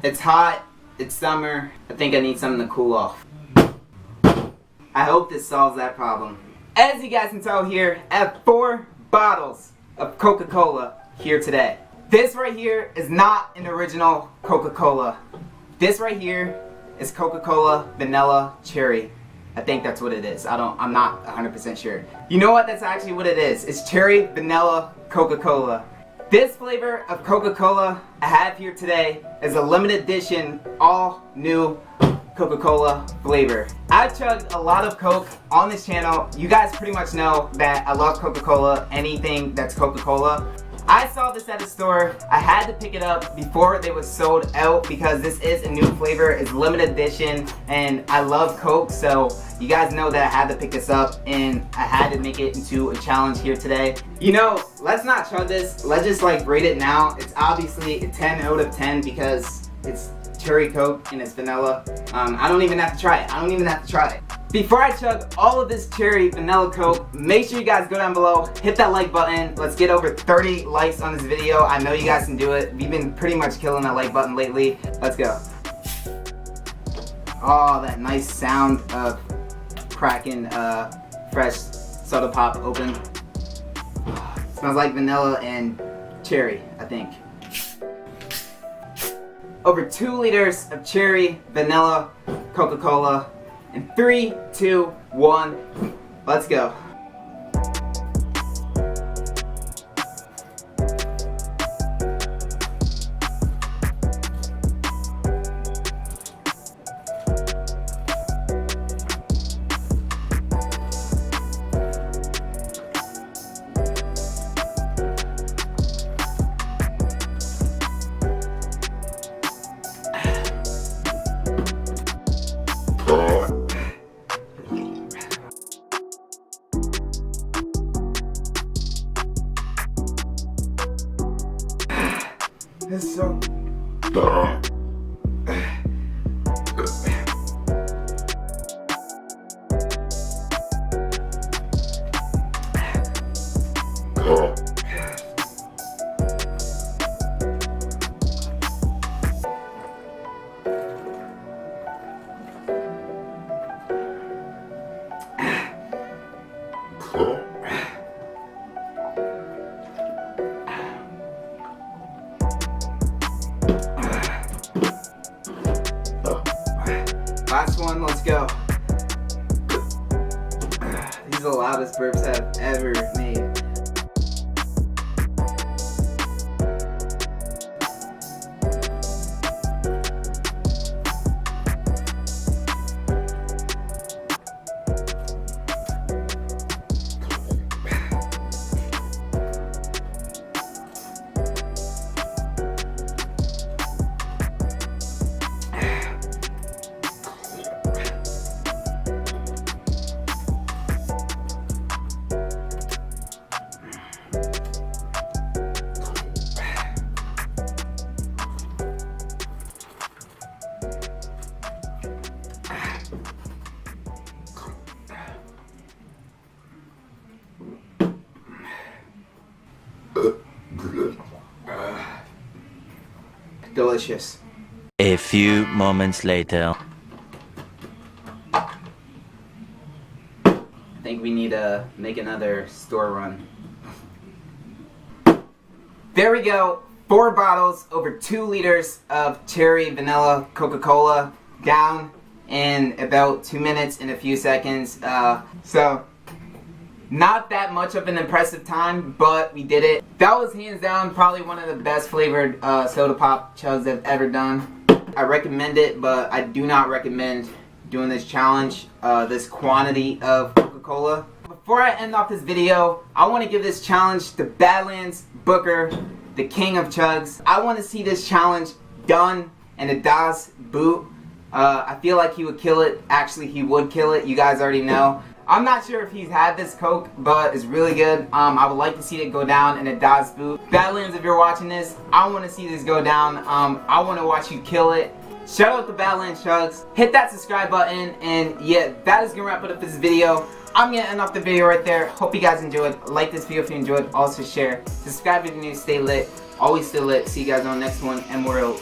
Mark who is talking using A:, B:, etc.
A: It's hot, it's summer, I think I need something to cool off. I hope this solves that problem. As you guys can tell here, I have 4 bottles of Coca-Cola here today. This right here is not an original Coca-Cola. This right here is Coca-Cola Vanilla Cherry. I think that's what it is. I'm not 100% sure. You know what? That's actually what it is. It's Cherry Vanilla Coca Cola. This flavor of Coca-Cola I have here today is a limited edition, all new Coca-Cola flavor. I've chugged a lot of Coke on this channel. You guys pretty much know that I love Coca-Cola, anything that's Coca-Cola. I saw this at a store. I had to pick it up before they was sold out because this is a new flavor. It's limited edition and I love Coke, so you guys know that I had to pick this up and I had to make it into a challenge here today. You know, let's not chug this. Let's just like rate it now. It's obviously a 10 out of 10 because it's cherry Coke and it's vanilla. I don't even have to try it. Before I chug all of this cherry vanilla Coke, make sure you guys go down below, hit that like button. Let's get over 30 likes on this video. I know you guys can do it. We've been pretty much killing that like button lately. Let's go. Oh, that nice sound of cracking fresh soda pop open. Smells like vanilla and cherry, I think. Over 2 liters of cherry vanilla Coca-Cola. In 3, 2, 1, let's go. It's so... Last one, let's go. These are the loudest burps I've ever made. Delicious.
B: A few moments later.
A: I think we need to make another store run. There we go. 4 bottles, over 2 liters of cherry vanilla Coca-Cola down in about 2 minutes and a few seconds. So not that much of an impressive time, but we did it. That was hands down probably one of the best flavored soda pop chugs I've ever done. I recommend it, but I do not recommend doing this challenge, this quantity of Coca-Cola. Before I end off this video, I want to give this challenge to Badlands Booker, the king of chugs. I want to see this challenge done in a Das Boot. I feel like he would kill it. Actually, he would kill it. You guys already know. I'm not sure if he's had this Coke, but it's really good. I would like to see it go down in a Das Boot. Badlands, if you're watching this, I want to see this go down. I want to watch you kill it. Shout out to Badlands Chugs. Hit that subscribe button, and yeah, that is gonna wrap it up this video. I'm gonna end off the video right there. Hope you guys enjoyed. Like this video if you enjoyed. Also share. Subscribe if you're new. Stay lit. Always stay lit. See you guys on the next one, and we're out.